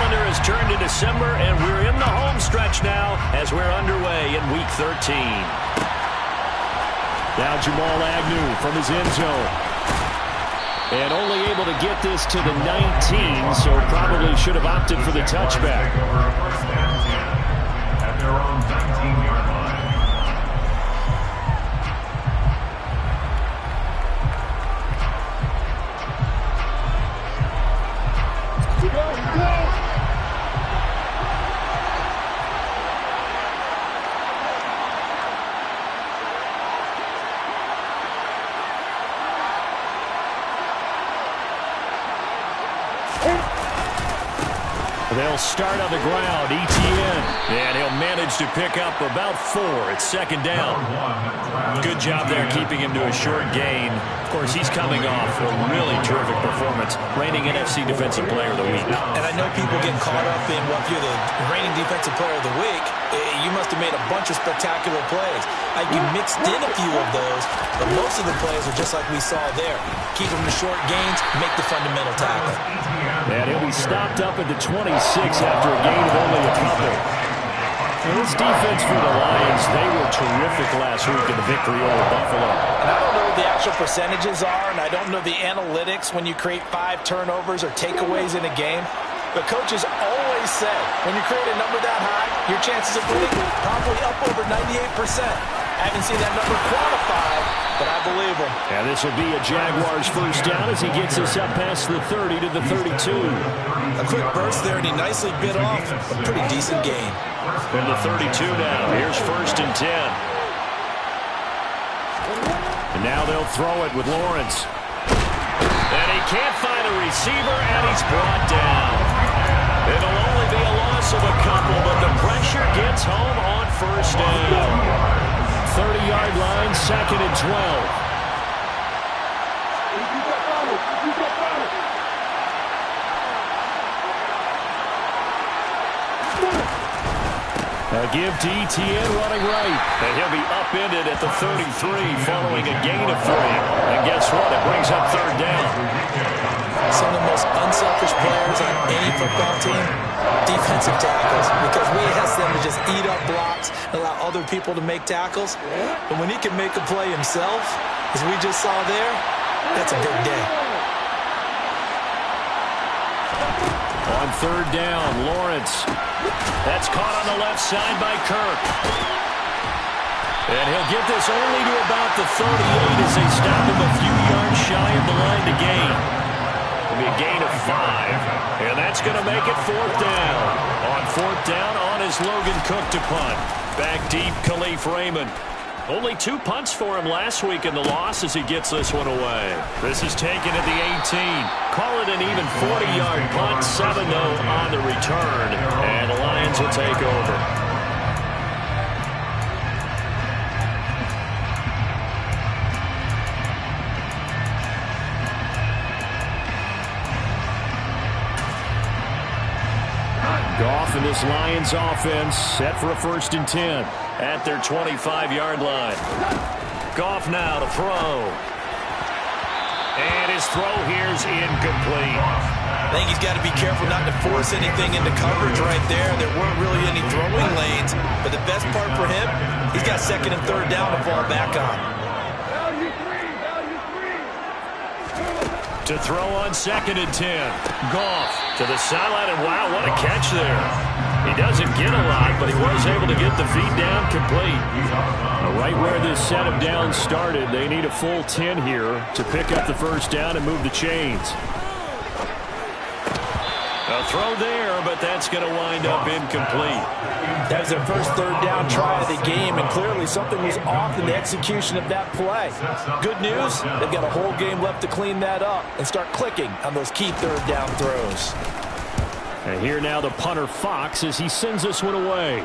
calendar has turned to December, and we're in the home stretch now as we're underway in Week 13. Now Jamal Agnew from his end zone. And only able to get this to the 19, so probably should have opted for the touchback. At their own 19-yard line. They'll start on the ground. Etienne. And he'll manage to pick up about 4. It's second down. Good job there keeping him to a short gain. Of course, he's coming off a really terrific performance. Reigning NFC Defensive Player of the Week. And I know people get caught up in, well, if you're the reigning Defensive Player of the Week, you must have made a bunch of spectacular plays. You mixed in a few of those, but most of the plays are just like we saw there. Keep them to short gains, make the fundamental tackle. And he'll be stopped up at the 26 after a gain of only a couple. And this defense for the Lions, they were terrific last week in the victory over Buffalo. And I don't know what the actual percentages are, and I don't know the analytics when you create 5 turnovers or takeaways in a game. But coaches always say, when you create a number that high, your chances of winning probably up over 98%. I haven't seen that number quantified, but I believe him. And this will be a Jaguars first down as he gets us up past the 30 to the 32. A quick burst there, and he nicely bit off a pretty decent gain. From the 32 now, here's first and 10. And now they'll throw it with Lawrence. And he can't find a receiver, and he's brought down. It'll only be a loss of a couple, but the pressure gets home on first down. 30-yard line, second and 12. A give to Etienne running right. And he'll be upended at the 33 following a gain of 3. And guess what? It brings up third down. Some of the most unselfish players on any football team, defensive tackles, because we ask them to just eat up blocks, allow other people to make tackles. But when he can make a play himself, as we just saw there, that's a big day. On third down, Lawrence. That's caught on the left side by Kirk. And he'll get this only to about the 38 as they stop him a few yards shy of the line to gain. It'll be a gain of 5. And that's going to make it fourth down. On fourth down, on is Logan Cook to punt. Back deep, Khalif Raymond. Only 2 punts for him last week in the loss as he gets this one away. This is taken at the 18. Call it an even 40-yard punt, 7-0 on the return. And the Lions will take over. Goff and this Lions offense set for a first and 10 at their 25-yard line. Goff now to throw. And his throw here's incomplete. I think he's got to be careful not to force anything into coverage right there. There weren't really any throwing lanes, but the best part for him, he's got second and third down to fall back on. To throw on second and 10. Goff to the sideline, and wow, what a catch there. He doesn't get a lot, but he was able to get the feet down complete. Right where this set of downs started, they need a full 10 here to pick up the first down and move the chains. A throw there, but that's going to wind up incomplete. That was their first third down try of the game, and clearly something was off in the execution of that play. Good news, they've got a whole game left to clean that up and start clicking on those key third down throws. And here now the punter Fox as he sends this one away.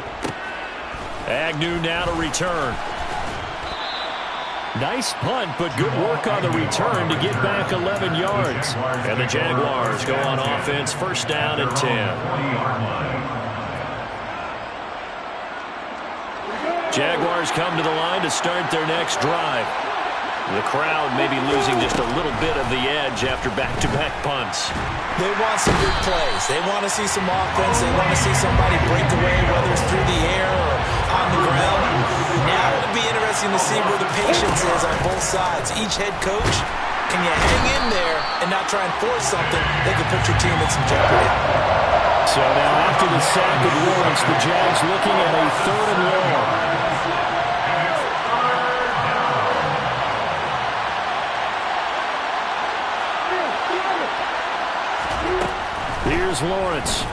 Agnew now to return. Nice punt, but good work on the return to get back 11 yards. And the Jaguars go on offense, first down and 10. Jaguars come to the line to start their next drive. The crowd may be losing just a little bit of the edge after back-to-back punts. They want some big plays. They want to see some offense. They want to see somebody break away, whether it's through the air or on the ground. Now it'll be interesting to see where the patience is on both sides. Each head coach, can you hang in there and not try and force something that could put your team in some jeopardy? So now after the sack of Lawrence, the Jags looking at a 3rd and long. Here's Lawrence.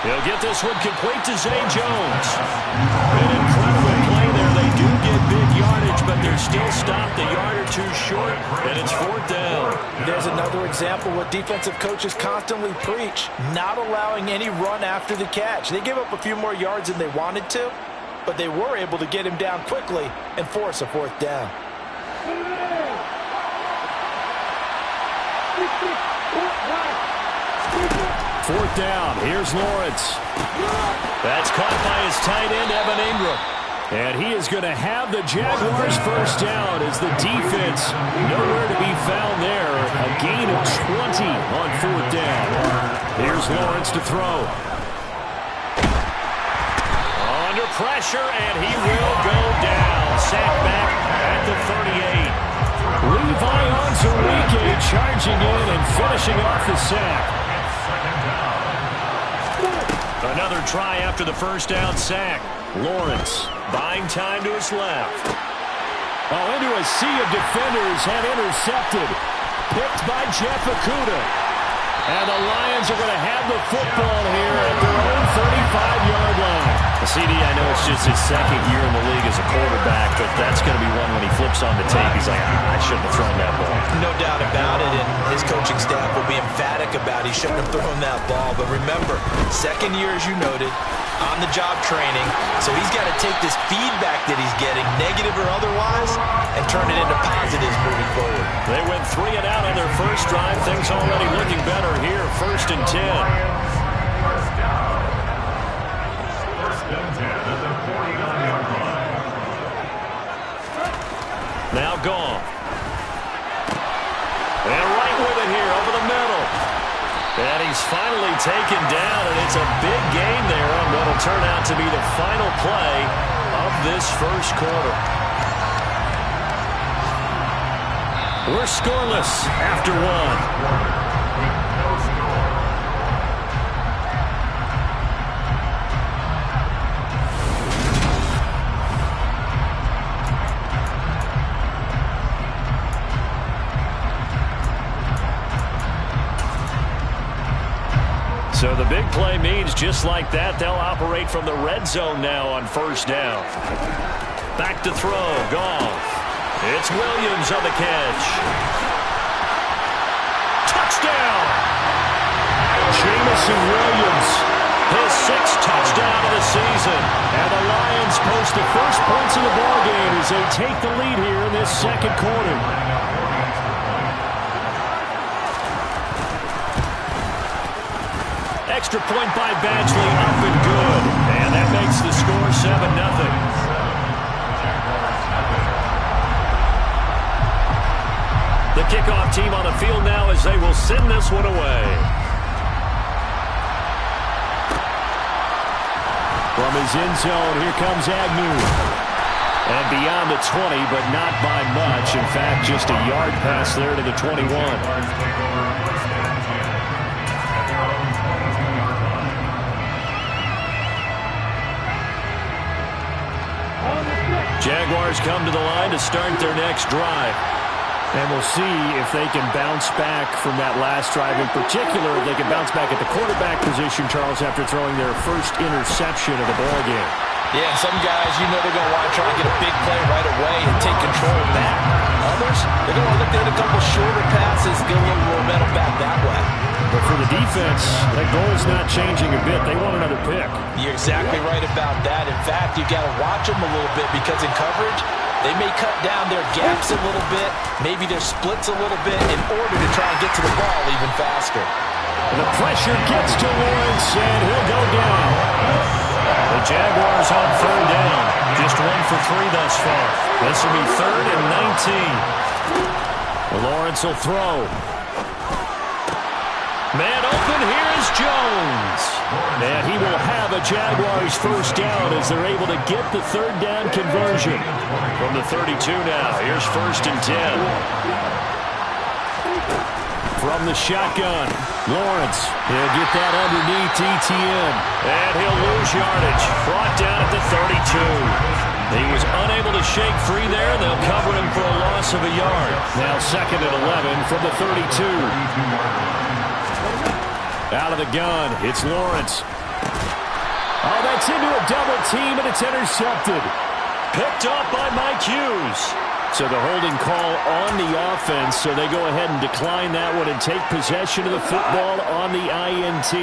He'll get this one complete to Zay Jones. An incredible play there. They do get big yardage, but they're still stopped a yard or two short, and it's 4th down. There's another example what defensive coaches constantly preach, not allowing any run after the catch. They gave up a few more yards than they wanted to, but they were able to get him down quickly and force a 4th down. Fourth down. Here's Lawrence. That's caught by his tight end, Evan Ingram. And he is going to have the Jaguars first down as the defense nowhere to be found there. A gain of 20 on 4th down. Here's Lawrence to throw. Under pressure, and he will go down. Sacked back at the 38. Levi Onwuzurike charging in and finishing off the sack. Another try after the first down sack. Lawrence buying time to his left. Oh, into a sea of defenders and intercepted. Picked by Jeff Okudah. And the Lions are going to have the football here at their own 35-yard line. CD, I know it's just his 2nd year in the league as a quarterback, but that's going to be one when he flips on the tape. He's like, I shouldn't have thrown that ball. No doubt about it, and his coaching staff will be emphatic about he shouldn't have thrown that ball. But remember, 2nd year, as you noted, on-the-job training, so he's got to take this feedback that he's getting, negative or otherwise, and turn it into positives moving forward. They went 3 and out on their first drive. Things already looking better here. 1st and 10. Now gone. And right with it here over the middle. And he's finally taken down, and it's a big gain there on what will turn out to be the final play of this first quarter. We're scoreless after 1. So the big play means just like that, they'll operate from the red zone now on 1st down. Back to throw, Goff. It's Williams on the catch. Touchdown! Jameson Williams, his 6th touchdown of the season. And the Lions post the first points of the ballgame as they take the lead here in this 2nd quarter. Extra point by Badgley, up and good. And that makes the score 7-0. The kickoff team on the field now as they will send this one away. From his end zone, here comes Agnew. And beyond the 20, but not by much. In fact, just a yard pass there to the 21. Jaguars come to the line to start their next drive. And we'll see if they can bounce back from that last drive. In particular, if they can bounce back at the quarterback position, Charles, after throwing their first interception of the ballgame. Yeah, some guys, you know they're going to want to try and get a big play right away and take control of that. Others, they're going to look at a couple shorter passes, get a little momentum back that way. But for the defense, that goal is not changing a bit. They want another pick. You're exactly right about that. In fact, you've got to watch them a little bit because in coverage, they may cut down their gaps a little bit, maybe their splits a little bit in order to try and get to the ball even faster. And the pressure gets to Lawrence, and he'll go down. The Jaguars on third down. Just 1 for 3 thus far. This will be 3rd and 19. Lawrence will throw. Man open, here is Jones. And he will have a Jaguars first down as they're able to get the third down conversion. From the 32 now, here's 1st and 10. From the shotgun, Lawrence. He'll get that underneath ETN. And he'll lose yardage. Brought down at the 32. He was unable to shake free there. They'll cover him for a loss of a yard. Now 2nd and 11 from the 32. Out of the gun, it's Lawrence. Oh, that's into a double team, and it's intercepted. Picked up by Mike Hughes. So the holding call on the offense, so they go ahead and decline that one and take possession of the football on the INT.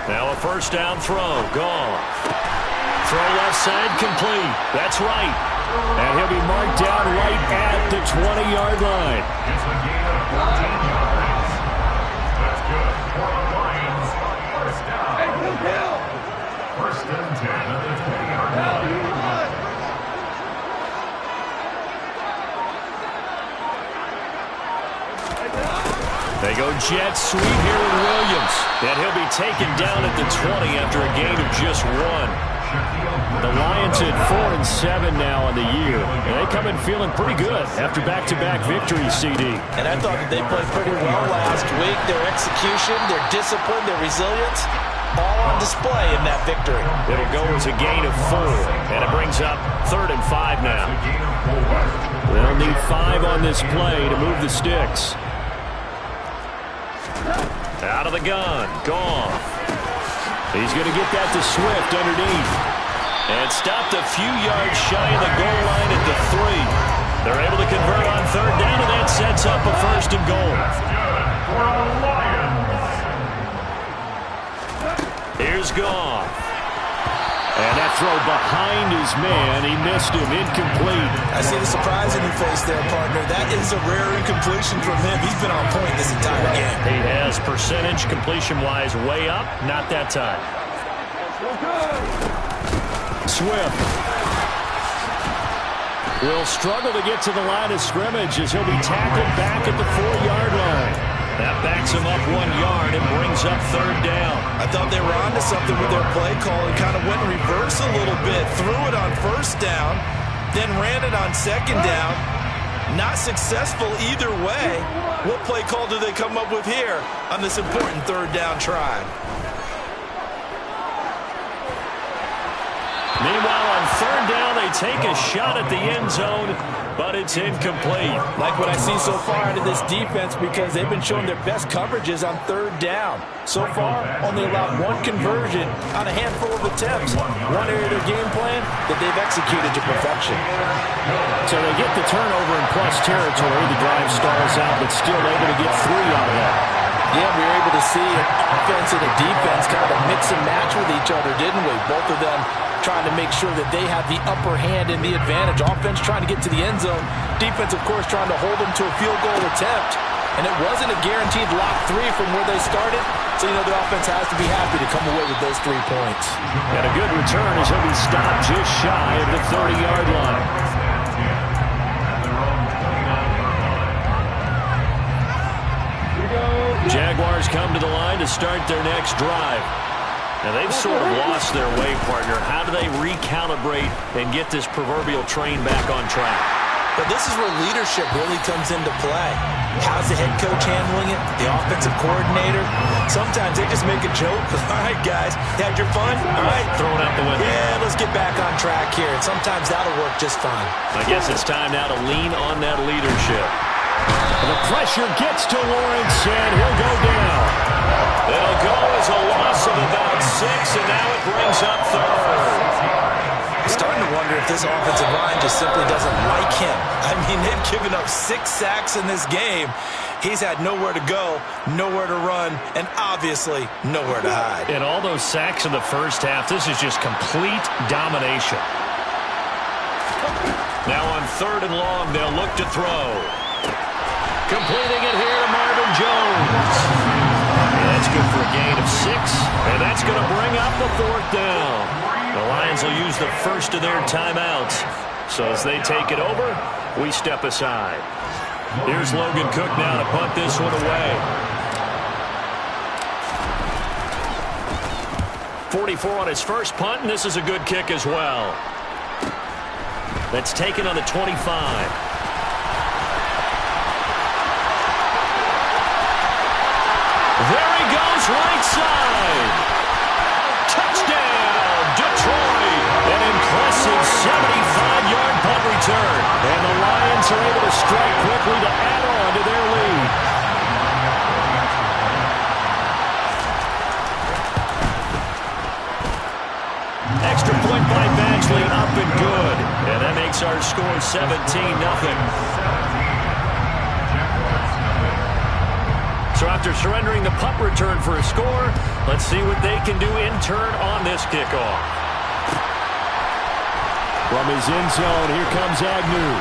Now a first down throw, gone. Throw left side, complete. That's right. And he'll be marked down right at the 20-yard line. It's a gain of 14 yards. That's good for the Lions. First down. First and 10 at the 20-yard line. They go jet sweep here with Williams. And he'll be taken down at the 20 after a gain of just 1. The Lions at 4-7 now on the year. And they come in feeling pretty good after back-to-back victories, CD. And I thought that they played pretty well last week. Their execution, their discipline, their resilience, all on display in that victory. It'll go as a gain of 4. And it brings up 3rd and 5 now. They'll need 5 on this play to move the sticks. Out of the gun. Goff. He's going to get that to Swift underneath. And stopped a few yards shy of the goal line at the 3. They're able to convert on 3rd down, and that sets up a 1st and goal. For the Lions. Here's Goff. And that throw behind his man. He missed him. Incomplete. I see the surprise in your face there, partner. That is a rare incompletion from him. He's been on point this entire game. He has percentage completion-wise way up. Not that time. Swift will struggle to get to the line of scrimmage as he'll be tackled back at the 4-yard line. That backs him up 1 yard and brings up 3rd down. I thought they were onto something with their play call and kind of went in reverse a little bit. Threw it on 1st down, then ran it on 2nd down. Not successful either way. What play call do they come up with here on this important 3rd down try? Meanwhile, on 3rd down, they take a shot at the end zone, but it's incomplete. Like what I see so far out of this defense because they've been showing their best coverages on 3rd down. So far, only allowed 1 conversion on a handful of attempts. One area of their game plan that they've executed to perfection. So they get the turnover in plus territory. The drive stalls out, but still able to get 3 out of that. Yeah, we were able to see an offense and a defense kind of mix and match with each other, didn't we? Both of them trying to make sure that they have the upper hand and the advantage. Offense trying to get to the end zone. Defense, of course, trying to hold them to a field goal attempt. And it wasn't a guaranteed lock 3 from where they started. So, you know, the offense has to be happy to come away with those 3 points. And a good return as he'll be stopped just shy of the 30-yard line. Jaguars come to the line to start their next drive. Now, they've sort of lost their way, partner. How do they recalibrate and get this proverbial train back on track? But this is where leadership really comes into play. How's the head coach handling it? The offensive coordinator? Sometimes they just make a joke. All right, guys, you had your fun? All right. Throw it out the window. Yeah, let's get back on track here. And sometimes that'll work just fine. I guess it's time now to lean on that leadership. The pressure gets to Lawrence, and he'll go down. It'll go as a loss of about 6, and now it brings up 3rd. Starting to wonder if this offensive line just simply doesn't like him. I mean, they've given up 6 sacks in this game. He's had nowhere to go, nowhere to run, and obviously nowhere to hide. And all those sacks in the first half, this is just complete domination. Now on 3rd and long, they'll look to throw. Completing it here to Marvin Jones. And that's good for a gain of 6, and that's going to bring up the 4th down. The Lions will use the first of their timeouts. So as they take it over, we step aside. Here's Logan Cook now to punt this one away. 44 on his first punt, and this is a good kick as well. That's taken on the 25. There he goes, right side. Touchdown, Detroit. An impressive 75-yard punt return. And the Lions are able to strike quickly to add on to their lead. Extra point by Badgley, up and good. And that makes our score 17-0. So after surrendering the punt return for a score, let's see what they can do in turn on this kickoff. From his end zone, here comes Agnew.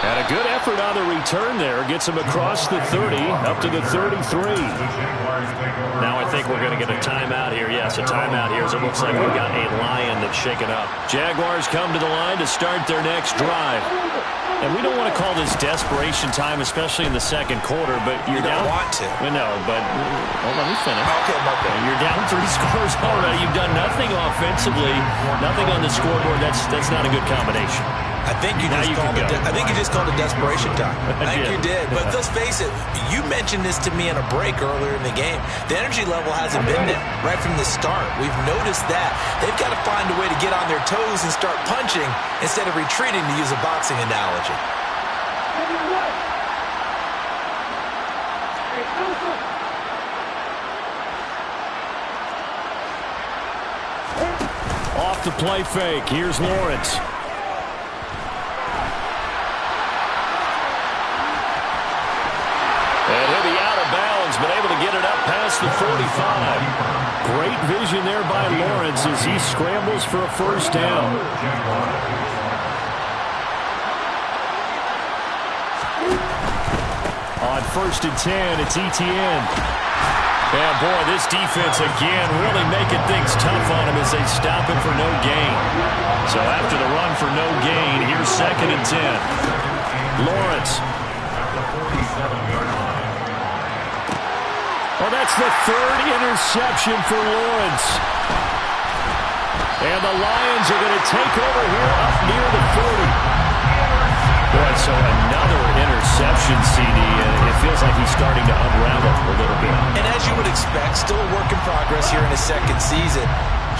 And a good effort on the return there. Gets him across the 30, up to the 33. Now I think we're going to get a timeout here. Yes, a timeout here as it looks like we've got a Lion that's shaken up. Jaguars come to the line to start their next drive. And we don't want to call this desperation time, especially in the second quarter, but you're down. You don't want to. Well, no, but well, let me finish. Okay. You're down 3 scores already. You've done nothing offensively, nothing on the scoreboard. That's not a good combination. I think you just called it desperation time. I think you did. But let's face it, you mentioned this to me in a break earlier in the game. The energy level hasn't been there right from the start. We've noticed that. They've got to find a way to get on their toes and start punching instead of retreating, to use a boxing analogy. Off the play fake. Here's Lawrence. And he'll be out of bounds, but able to get it up past the 45. Great vision there by Lawrence as he scrambles for a first down. On 1st and 10, it's Etienne. And boy, this defense again really making things tough on him as they stop him for no gain. So after the run for no gain, here's 2nd and 10. Lawrence. Well, that's the 3rd interception for Lawrence. And the Lions are going to take over here up near the 40. Boy, so another interception, CD, and it feels like he's starting to unravel a little bit. And as you would expect, still a work in progress here in his 2nd season.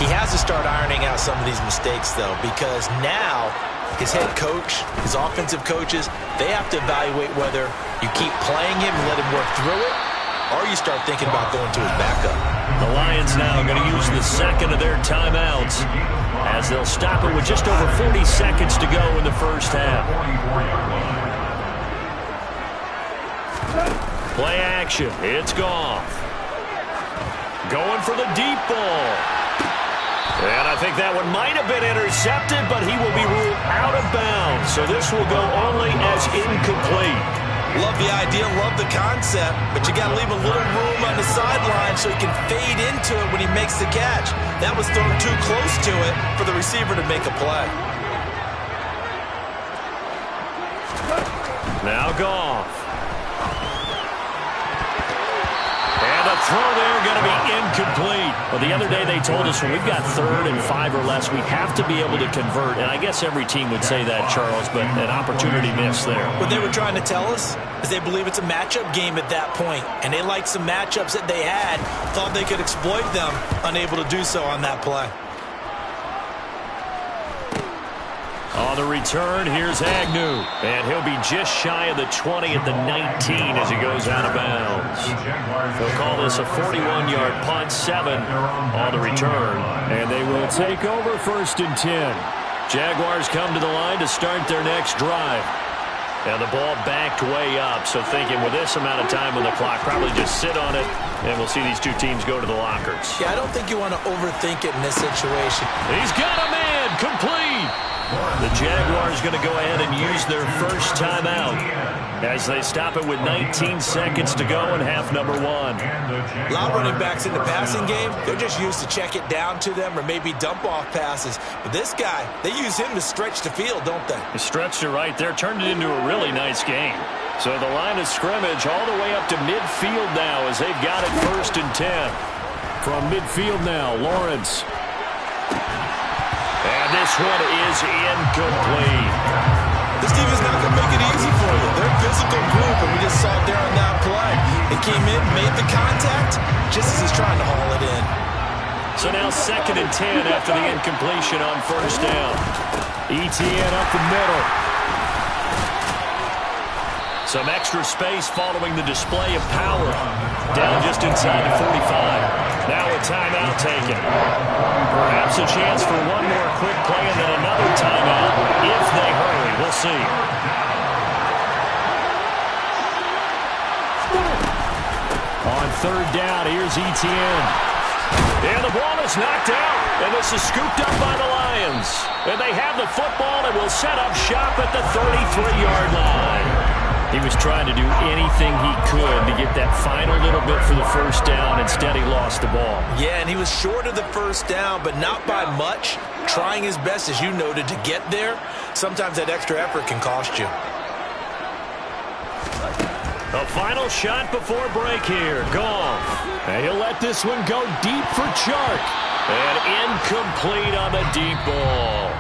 He has to start ironing out some of these mistakes, though, because now his head coach, his offensive coaches, they have to evaluate whether you keep playing him and let him work through it, or you start thinking about going to his backup. The Lions now going to use the 2nd of their timeouts as they'll stop it with just over 40 seconds to go in the first half. Play action. It's Goff. Going for the deep ball. And I think that one might have been intercepted, but he will be ruled out of bounds. So this will go only as incomplete. Love the idea, love the concept, but you got to leave a little room on the sideline so he can fade into it when he makes the catch. That was thrown too close to it for the receiver to make a play. Now Goff. And the throw there going to be incomplete. Well, the other day they told us when we've got 3rd and 5 or less, we have to be able to convert. And I guess every team would say that, Charles, but an opportunity missed there. What they were trying to tell us is they believe it's a matchup game at that point, and they liked some matchups that they had, thought they could exploit them, unable to do so on that play. On the return, here's Agnew. And he'll be just shy of the 20 at the 19 as he goes out of bounds. They'll call this a 41-yard punt, 7 on the return. And they will take over 1st and 10. Jaguars come to the line to start their next drive. And the ball backed way up, so thinking with this amount of time on the clock, probably just sit on it, and we'll see these two teams go to the lockers. Yeah, I don't think you want to overthink it in this situation. He's got a man, complete. The Jaguars going to go ahead and use their first timeout as they stop it with 19 seconds to go in half number one. A lot of running backs in the passing game, they're just used to check it down to them or maybe dump off passes. But this guy, they use him to stretch the field, don't they? They stretched it right there, turned it into a really nice game. So the line of scrimmage all the way up to midfield now as they've got it 1st and 10. From midfield now, Lawrence. And this one is incomplete. This team is not going to make it easy for you. They're a physical group, and we just saw it there on that play. They came in, made the contact, just as he's trying to haul it in. So now 2nd and 10 after the incompletion on 1st down. ETN up the middle. Some extra space following the display of power. Down just inside the 45. Now a timeout taken. Perhaps a chance for one more quick play and then another timeout if they hurry. We'll see. On 3rd down, here's ETN. And the ball is knocked out. And this is scooped up by the Lions. And they have the football and will set up shop at the 33-yard line. He was trying to do anything he could to get that final little bit for the 1st down. Instead, he lost the ball. Yeah, and he was short of the 1st down, but not by much. Trying his best, as you noted, to get there. Sometimes that extra effort can cost you. A final shot before break here. Goff. And he'll let this one go deep for Chark. And incomplete on the deep ball.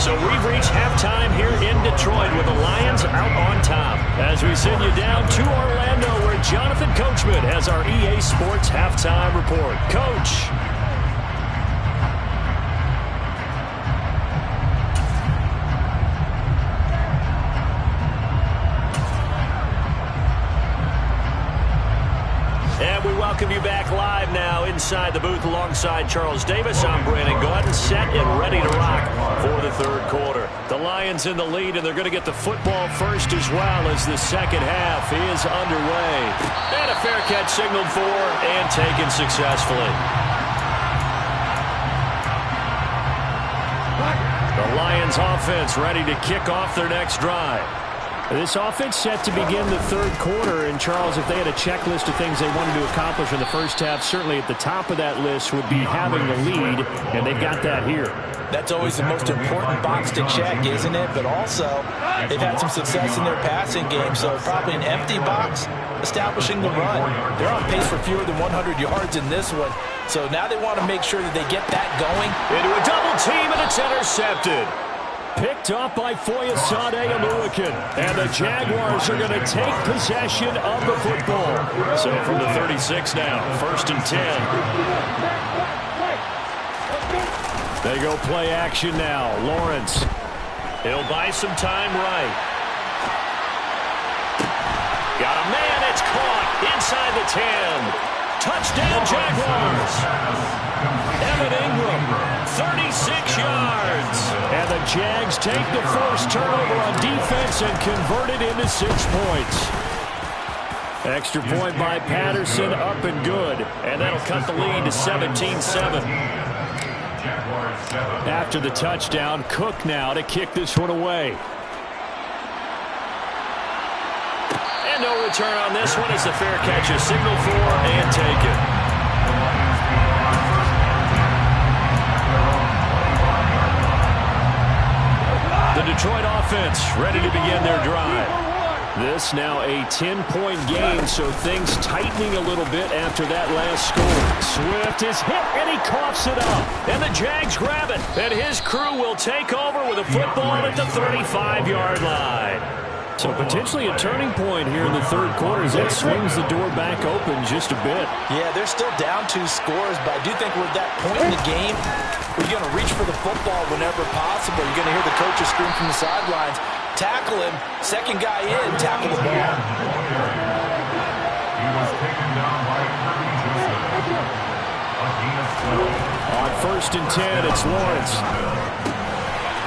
So we've reached halftime here in Detroit with the Lions out on top. As we send you down to Orlando where Jonathan Coachman has our EA Sports halftime report. Coach. And we welcome you back live now inside the booth alongside Charles Davis. I'm Brandon Gaudin, set and ready to rock for the 3rd quarter. The Lions in the lead, and they're going to get the football first as well as the 2nd half is underway. And a fair catch signaled for and taken successfully. The Lions offense ready to kick off their next drive. This offense set to begin the 3rd quarter. And, Charles, if they had a checklist of things they wanted to accomplish in the 1st half, certainly at the top of that list would be having the lead, and they've got that here. That's always the most important box to check, isn't it? But also, they've had some success in their passing game, so probably an empty box establishing the run. They're on pace for fewer than 100 yards in this one, so now they want to make sure that they get that going. Into a double team, and it's intercepted. Picked up by Foyesade Oluokun. And the Jaguars are going to take possession of the football. So from the 36 now, 1st and 10. They go play action now. Lawrence. He'll buy some time right. Got a man. It's caught inside the 10. Touchdown, Jaguars. Evan Ingram, 36 yards. And the Jags take the first turnover on defense and convert it into 6 points. Extra point by Patterson, up and good. And that'll cut the lead to 17-7. After the touchdown, Cook now to kick this one away. And no return on this one as the fair catch is signaled for and taken. The Detroit offense ready to begin their drive. This now a 10-point game, so things tightening a little bit after that last score. Swift is hit, and he coughs it up. And the Jags grab it, and his crew will take over with a football at the 35-yard line. So potentially a turning point here in the 3rd quarter as that swings the door back open just a bit. Yeah, they're still down 2 scores, but I do think we're at that point in the game where you're going to reach for the football whenever possible. You're going to hear the coaches scream from the sidelines. Tackle him. Second guy in, tackle the ball. He was taken down by On 1st and 10, it's Lawrence.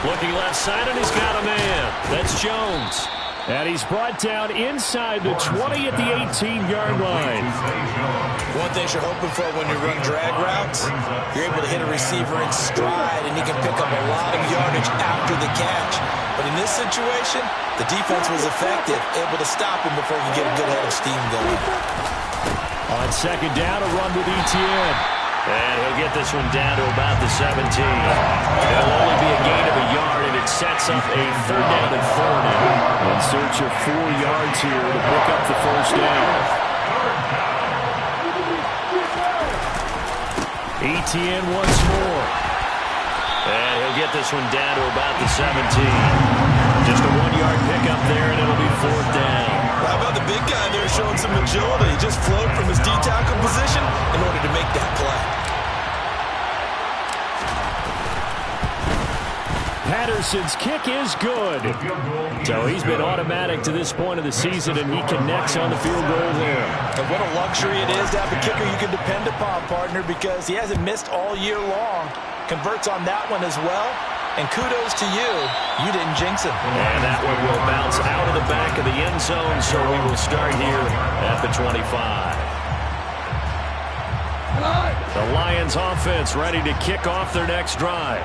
Looking left side, and he's got a man. That's Jones. And he's brought down inside the 20 at the 18-yard line. One thing you're hoping for when you run drag routes, you're able to hit a receiver in stride, and he can pick up a lot of yardage after after the catch. But in this situation, the defense was effective, able to stop him before he could get a good head of steam going. On second down, a run with Etienne. And he'll get this one down to about the 17. It'll only be a gain of a yard, and it sets up a 3rd down and 4 now. In search of 4 yards here to pick up the first down. Etienne once more. And he'll get this one down to about the 17. Just a 1-yard pickup there, and it'll be 4th down. How about the big guy there showing some agility? He just flowed from his D-tackle position in order to make that play. Patterson's kick is good. So he's been automatic to this point of the season, and he connects on the field goal there. And what a luxury it is to have a kicker you can depend upon, partner, because he hasn't missed all year long. Converts on that one as well. And kudos to you. You didn't jinx him. And that one will bounce out of the back of the end zone, so we will start here at the 25. The Lions offense ready to kick off their next drive.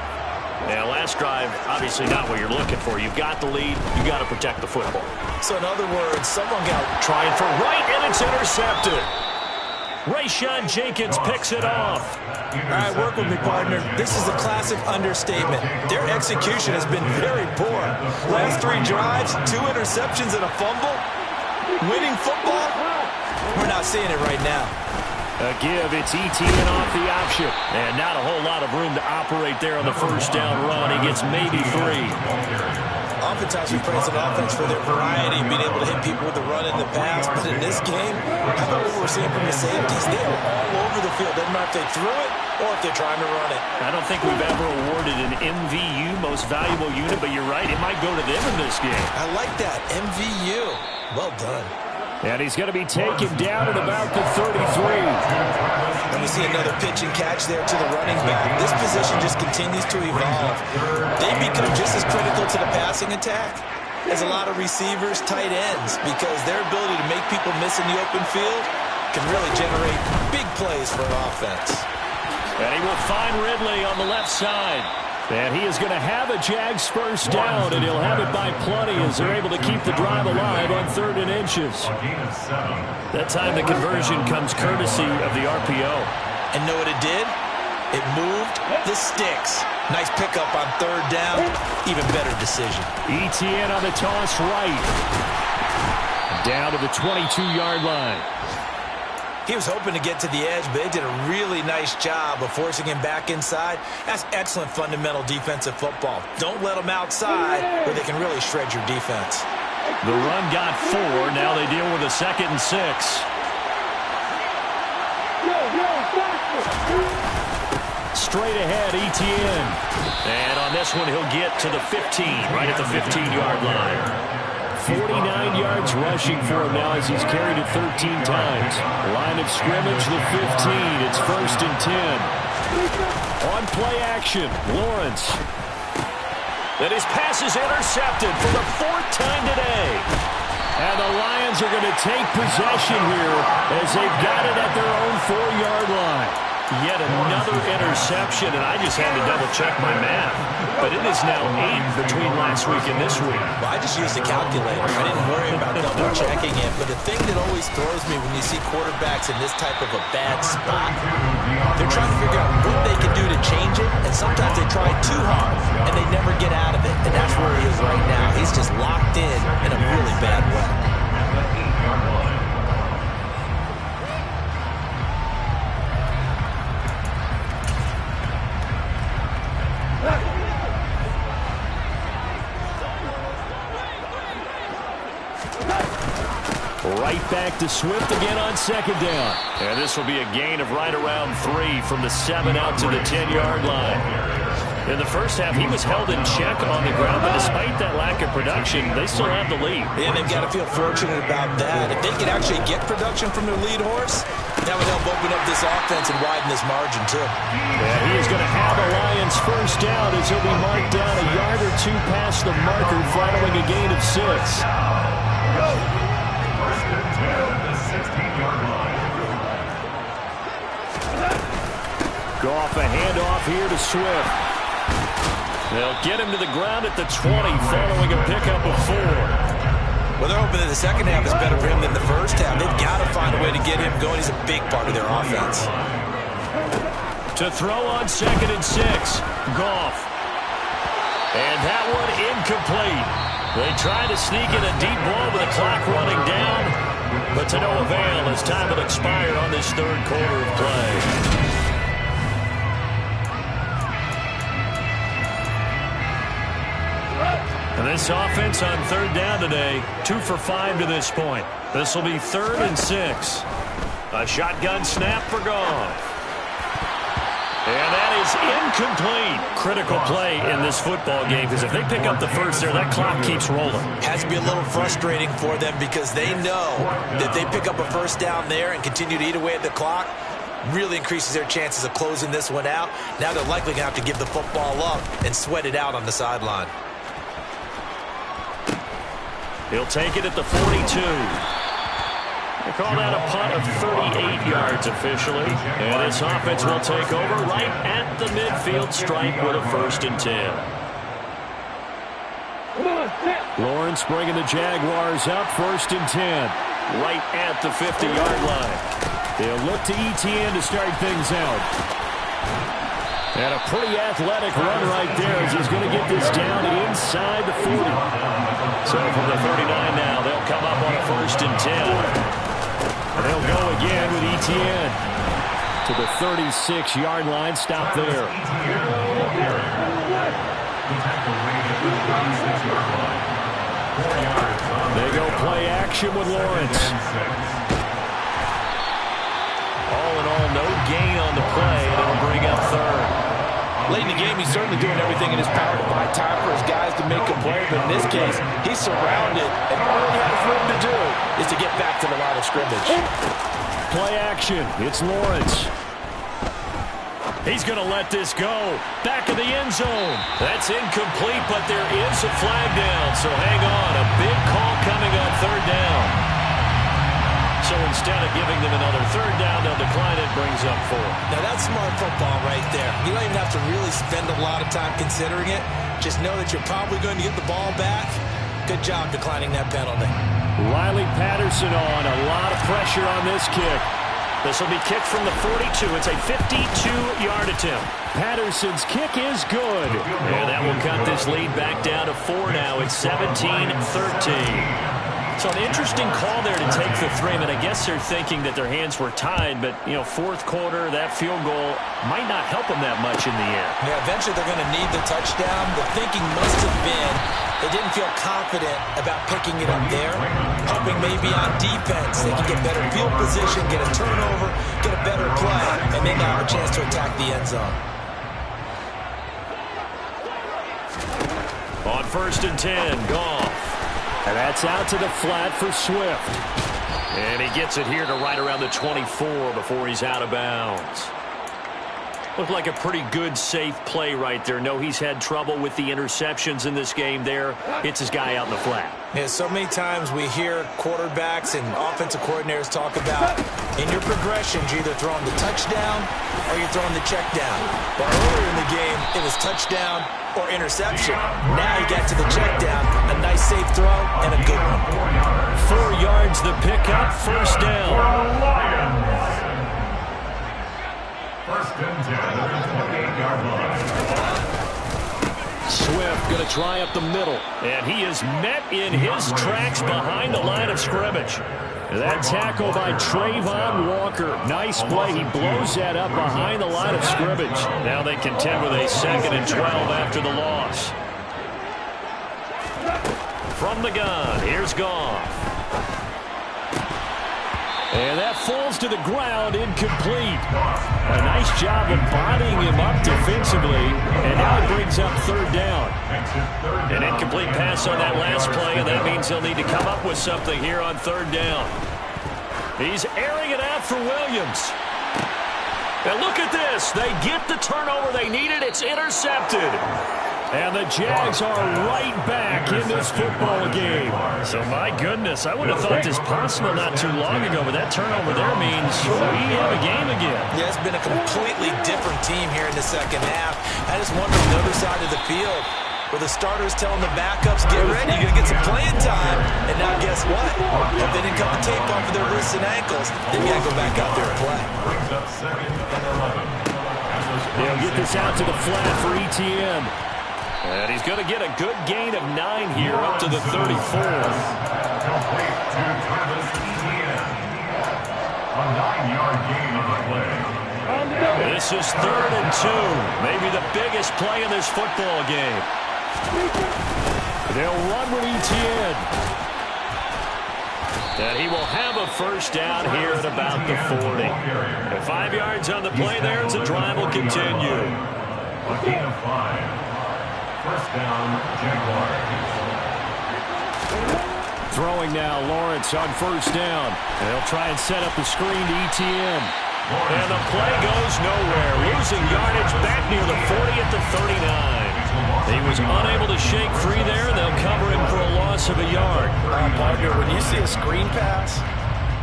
Now, last drive, obviously not what you're looking for. You've got the lead. You've got to protect the football. So, in other words, someone got trying for right, and it's intercepted. Rayshawn Jenkins picks it off. All right, work with me, partner. This is a classic understatement. Their execution has been very poor. Last 3 drives, 2 interceptions and a fumble. Winning football? We're not seeing it right now. A give, it's Etienne off the option. And not a whole lot of room to operate there on the first down run. He gets maybe 3. Oftentimes we praise an offense for their variety, being able to hit people with the run and the pass. But in this game, how about what we're seeing from the safeties? They are all over the field. Doesn't matter if they threw it or if they're trying to run it. I don't think we've ever awarded an MVU, most valuable unit, but you're right, it might go to them in this game. I like that, MVU. Well done. And he's going to be taken down at about the 33. And we see another pitch and catch there to the running back. This position just continues to evolve. They become just as critical to the passing attack as a lot of receivers, tight ends, because their ability to make people miss in the open field can really generate big plays for an offense. And he will find Ridley on the left side. And he is going to have a Jags first down, and he'll have it by plenty as they're able to keep the drive alive on 3rd and inches. That time the conversion comes courtesy of the RPO. And know what it did? It moved the sticks. Nice pickup on 3rd down. Even better decision. Etienne on the toss right. Down to the 22-yard line. He was hoping to get to the edge, but they did a really nice job of forcing him back inside. That's excellent fundamental defensive football. Don't let them outside where they can really shred your defense. The run got 4. Now they deal with a 2nd and 6. Straight ahead, Etienne. And on this one, he'll get to the 15, right at the 15-yard line. 49 yards rushing for him now as he's carried it 13 times. Line of scrimmage, the 15. It's 1st and 10. On play action, Lawrence. And his pass is intercepted for the 4th time today. And the Lions are going to take possession here as they've got it at their own 4-yard line. Yet another interception, and I just had to double-check my math. But it is now 8 between last week and this week. Well, I just used a calculator. I didn't worry about double-checking it. But the thing that always throws me when you see quarterbacks in this type of a bad spot, they're trying to figure out what they can do to change it, and sometimes they try too hard, and they never get out of it. And that's where he is right now. He's just locked in a really bad way. Right back to Swift again on 2nd down. And this will be a gain of right around 3 from the 7 out to the 10-yard line. In the first half, he was held in check on the ground, but despite that lack of production, they still have the lead. And they've got to feel fortunate about that. If they can actually get production from their lead horse, that would help open up this offense and widen this margin, too. Yeah, he is going to have a Lions first down as he'll be marked down a yard or 2 past the marker, following a gain of 6. Goff a handoff here to Swift. They'll get him to the ground at the 20 following a pickup of 4. Well, they're hoping that the second half is better for him than the first half. They've got to find a way to get him going. He's a big part of their offense. To throw on 2nd and 6. Goff. And that one incomplete. They try to sneak in a deep ball with the clock running down, but to no avail as time will expire on this third quarter of play. And this offense on 3rd down today, 2 for 5 to this point. This will be 3rd and 6. A shotgun snap for Goff. And that is incomplete. Critical play in this football game, because if they pick up the first there, that clock keeps rolling. Has to be a little frustrating for them because they know that they pick up a first down there and continue to eat away at the clock, really increases their chances of closing this one out. Now they're likely going to have to give the football up and sweat it out on the sideline. He'll take it at the 42. They call that a punt of 38 yards officially. And this offense will take over right at the midfield stripe with a 1st and 10. Lawrence bringing the Jaguars up, 1st and 10. Right at the 50-yard line. They'll look to Etienne to start things out. And a pretty athletic run right there as he's going to get this down inside the 40. So from the 39 now, they'll come up on a 1st and 10. And they'll go again with Etienne to the 36-yard line. Stop there. They go play action with Lawrence. All in all, no gain on the play. They'll bring up 3rd. Late in the game, he's certainly doing everything in his power to buy time for his guys to make a play. But in this case, he's surrounded, and all he has room to do is to get back to the line of scrimmage. Play action. It's Lawrence. He's going to let this go. Back in the end zone. That's incomplete, but there is a flag down. So hang on. A big call coming on 3rd down. So instead of giving them another 3rd down, they'll decline it, brings up 4. Now that's smart football right there. You don't even have to really spend a lot of time considering it. Just know that you're probably going to get the ball back. Good job declining that penalty. Riley Patterson on. A lot of pressure on this kick. This will be kicked from the 42. It's a 52-yard attempt. Patterson's kick is good. And that will cut this lead back down to 4 now. It's 17-13. So an interesting call there to take the 3. I mean, I guess they're thinking that their hands were tied, but, you know, 4th quarter, that field goal might not help them that much in the end. Yeah, eventually they're going to need the touchdown. The thinking must have been they didn't feel confident about picking it up there, hoping maybe on defense they can get better field position, get a turnover, get a better play, and then they'll have a chance to attack the end zone. On 1st and 10, Goff. And that's out to the flat for Swift. And he gets it here to right around the 24 before he's out of bounds. Looked like a pretty good, safe play right there. No, he's had trouble with the interceptions in this game there. Hits his guy out in the flat. Yeah, so many times we hear quarterbacks and offensive coordinators talk about in your progressions, you're either throwing the touchdown or you're throwing the check down. But earlier in the game, it was touchdown or interception. Now you get to the check down, a nice safe throw, and a good one. 4 yards the pickup, 1st down. First and 10 at the 28-yard line. Swift going to try up the middle. And he is met in his tracks behind the line of scrimmage. That tackle by Trayvon Walker. Nice play. He blows that up behind the line of scrimmage. Now they contend with a 2nd and 12 after the loss. From the gun, here's Goff. And that falls to the ground, incomplete. A nice job of bodying him up defensively. And now it brings up 3rd down. An incomplete pass on that last play, and that means they'll need to come up with something here on 3rd down. He's airing it out for Williams. And look at this. They get the turnover they needed. It's intercepted. And the Jags are right back in this football game. So, my goodness, I would have thought this possible not too long ago, but that turnover there means we have a game again. Yeah, it's been a completely different team here in the second half. I just wonder on the other side of the field, where the starters telling the backups, get ready, you're going to get some playing time. And now guess what? If they didn't cut the tape off of their wrists and ankles, they got to go back out there and play. Brings up 2nd and 11. They'll get this out to the flat for ETN. And he's going to get a good gain of 9 here up to the 34. Complete to Travis Etienne. A 9-yard gain on the play. This is 3rd and 2. Maybe the biggest play in this football game. They'll run with ETN. And he will have a first down here at about the 40. And 5 yards on the play there as the drive will continue. A gain of 5. First down, Jaguars. Throwing now, Lawrence on first down. They'll try and set up the screen to ETN. And the play goes nowhere. Losing yardage back near the 40 at the 39. He was unable to shake free there. They'll cover him for a loss of a yard. Partner, when you see a screen pass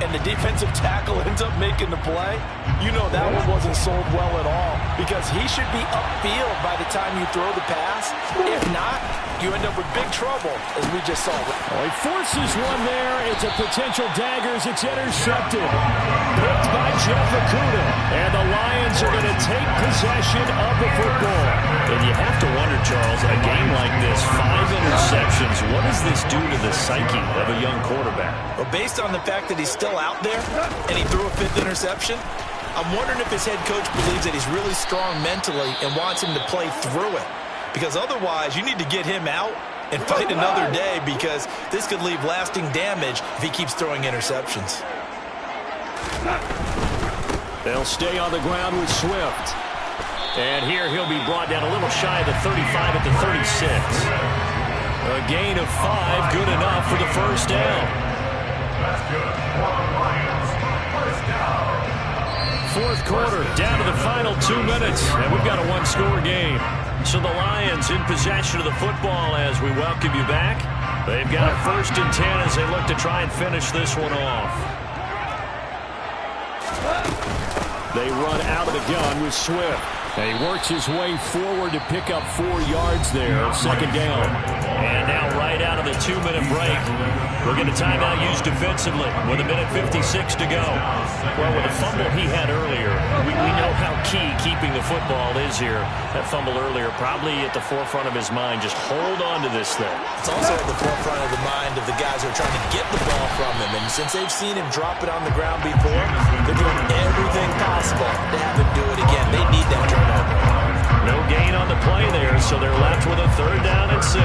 and the defensive tackle ends up making the play, you know that one wasn't sold well at all, because he should be upfield by the time you throw the pass. If not, you end up with big trouble, as we just saw. Well, he forces one there. It's a potential dagger as it's intercepted. Picked by Jeff Okudah. And the Lions are going to take possession of the football. And you have to wonder, Charles, a game like this, 5 interceptions, what does this do to the psyche of a young quarterback? Well, based on the fact that he's still out there and he threw a 5th interception, I'm wondering if his head coach believes that he's really strong mentally and wants him to play through it. Because otherwise, you need to get him out and fight another day, because this could leave lasting damage if he keeps throwing interceptions. They'll stay on the ground with Swift. And here he'll be brought down a little shy of the 35 at the 36. A gain of 5, good enough for the first down. That's good for the Lions. First down. 4th quarter, down to the final 2 minutes, and we've got a 1-score game. So the Lions in possession of the football as we welcome you back. They've got a 1st and 10 as they look to try and finish this one off. They run out of the gun with Swift. And he works his way forward to pick up 4 yards there, 2nd down. And now right out of the 2-minute break, we'll get a timeout used defensively with 1:56 to go. Well, with the fumble he had earlier, we know how key keeping the football is here. That fumble earlier probably at the forefront of his mind. Just hold on to this thing. It's also at the forefront of the mind of the guys who are trying to get the ball from him. And since they've seen him drop it on the ground before, they're doing everything possible to have him do it again. They need that turnover. No gain on the play there, so they're left with a 3rd down and 6.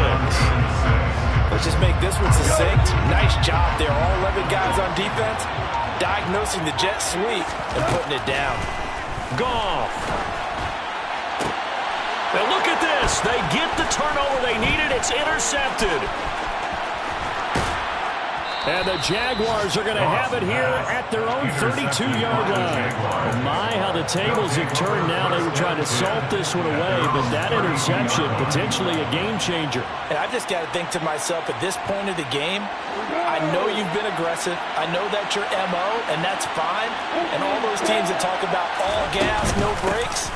Let's just make this one succinct. Nice job there. All 11 guys on defense diagnosing the jet sweep and putting it down. Goff. Now look at this. They get the turnover they needed. It's intercepted. And the Jaguars are going to have it here at their own 32-yard line. And my, how the tables have turned now. They were trying to salt this one away, but that interception, potentially a game changer. And I've just got to think to myself, at this point of the game, I know you've been aggressive. I know that's your MO, and that's fine. And all those teams that talk about all gas, no brakes,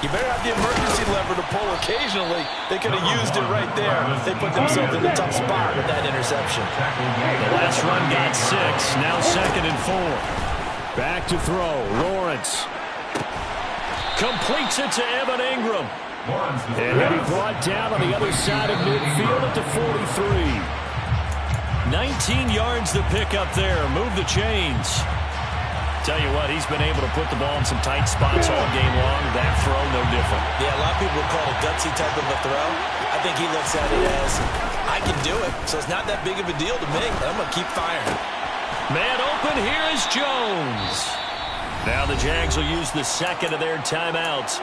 you better have the emergency lever to pull occasionally. They could have used it right there. They put themselves in a tough spot with that interception. The last run got 6. Now 2nd and 4. Back to throw. Lawrence completes it to Evan Ingram. And he'll be brought down on the other side of midfield at the 43. 19 yards to pick up there. Move the chains. Tell you what, he's been able to put the ball in some tight spots all game long. That throw, no different. Yeah, a lot of people would call it a gutsy type of a throw. I think he looks at it as, I can do it, so it's not that big of a deal to me. I'm going to keep firing. Man open, here is Jones. Now the Jags will use the 2nd of their timeouts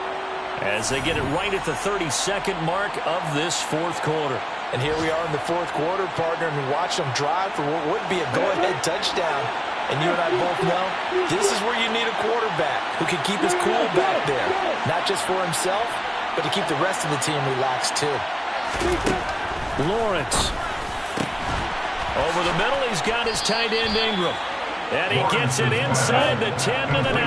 as they get it right at the 32nd mark of this 4th quarter. And here we are in the 4th quarter, partner, and we watch them drive for what would be a go-ahead touchdown. And you and I both know this is where you need a quarterback who can keep his cool back there. Not just for himself, but to keep the rest of the team relaxed too. Lawrence. Over the middle, he's got his tight end Ingram. And he gets it inside the 10 to the 9.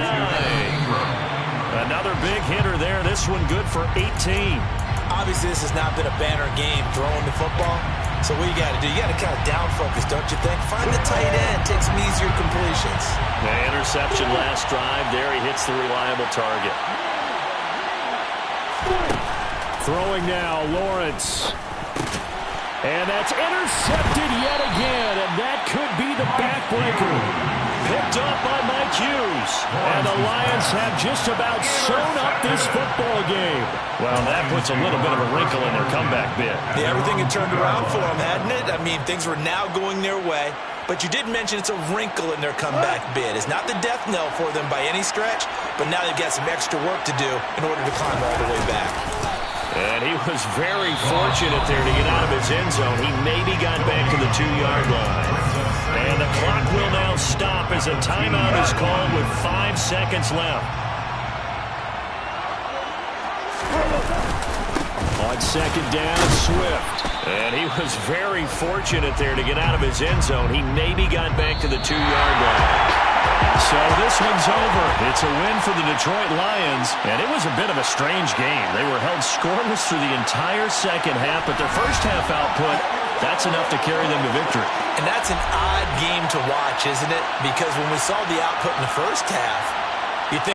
Another big hitter there. This one good for 18. Obviously, this has not been a banner game throwing the football. So what you got to do, you got to kind of down focus, don't you think? Find the tight end, take some easier completions. The interception last drive. There he hits the reliable target. Throwing now, Lawrence. And that's intercepted yet again, and that could be the backbreaker. Picked up by Mike Hughes. And the Lions have just about sewn up this football game. Well, that puts a little bit of a wrinkle in their comeback bid. Yeah, everything had turned around for them, hadn't it? I mean, things were now going their way. But you did mention it's a wrinkle in their comeback bid. It's not the death knell for them by any stretch, but now they've got some extra work to do in order to climb all the way back. And he was very fortunate there to get out of his end zone. He maybe got back to the 2-yard line. And the clock will now stop as a timeout is called with 5 seconds left. On second down, Swift. And he was very fortunate there to get out of his end zone. He maybe got back to the 2-yard line. So this one's over. It's a win for the Detroit Lions, and it was a bit of a strange game. They were held scoreless through the entire second half, but their first half output, that's enough to carry them to victory. And that's an odd game to watch, isn't it? Because when we saw the output in the first half,